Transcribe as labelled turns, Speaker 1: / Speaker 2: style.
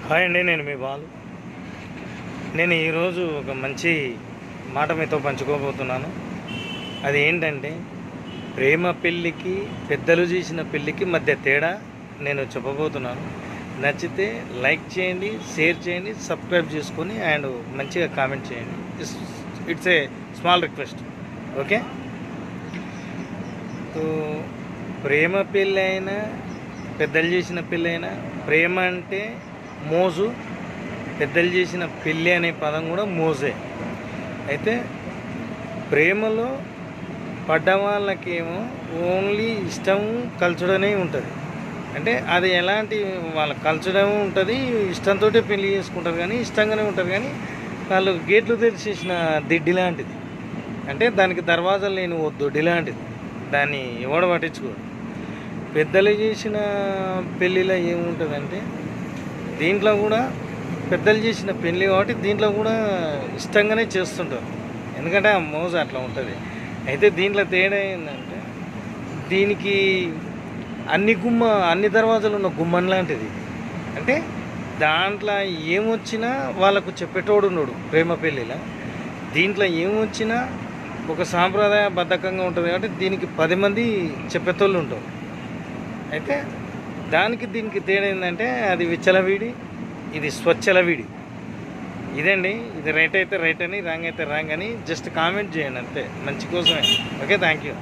Speaker 1: Hi అండి, నేను మీ బాలు. నేను ఈరోజు ఒక మంచి మాట మీతో పంచుకోబోతున్నాను. అది ఏంటంటే, ప్రేమ పెళ్ళికి పెద్దలు చేసిన పెళ్ళికి మధ్య తేడా నేను చెప్పబోతున్నాను. నచ్చితే లైక్ చేయండి, షేర్ చేయండి, సబ్స్క్రైబ్ చేసుకొని అండ్ మంచిగా కామెంట్ చేయండి. It's a small request. Okay. So ప్రేమ పెళ్ళి అయినా పెద్దలు చేసిన పెళ్ళి అయినా, ప్రేమ అంటే మోజు, పెద్దలు చేసిన పెళ్ళి అనే పదం కూడా మోజే. అయితే ప్రేమలో పడ్డ వాళ్ళకేమో ఓన్లీ ఇష్టం కల్చడనే ఉంటుంది. అంటే అది ఎలాంటి వాళ్ళ కల్చడం ఉంటుంది, ఇష్టంతో పెళ్లి చేసుకుంటారు, కానీ ఇష్టంగానే ఉంటారు. కానీ వాళ్ళు గేట్లు తెరిచేసిన దిడ్డి లాంటిది. అంటే దానికి దర్వాజాలు లేని ఓ దొడ్డి లాంటిది. దాన్ని ఎవడ పట్టించుకోడు. పెద్దలు చేసిన పెళ్ళిలో ఏముంటుందంటే, దీంట్లో కూడా పెద్దలు చేసిన పెళ్ళి కాబట్టి దీంట్లో కూడా ఇష్టంగానే చేస్తుంటారు. ఎందుకంటే ఆ మోజు అట్లా ఉంటుంది. అయితే దీంట్లో తేడా ఏంటంటే, దీనికి అన్ని దర్వాజాలు ఉన్న గుమ్మం లాంటిది. అంటే దాంట్లో ఏమొచ్చినా వాళ్ళకు చెప్పేటోడు ఉన్నాడు ప్రేమ పెళ్ళిలో. దీంట్లో ఏమొచ్చినా ఒక సాంప్రదాయ బద్ధకంగా ఉంటుంది కాబట్టి దీనికి 10 మంది చెప్పేటోళ్ళు ఉంటారు. అయితే దీనికి తేడా ఏంటంటే, అది విచ్చలవిడి, ఇది స్వచ్ఛలవిడి. ఇదండి. ఇది రైట్ అయితే రైట్ అని, రాంగ్ అయితే రాంగ్ అని జస్ట్ కామెంట్ చేయండి అంతే, మంచి కోసమే. Okay, thank you.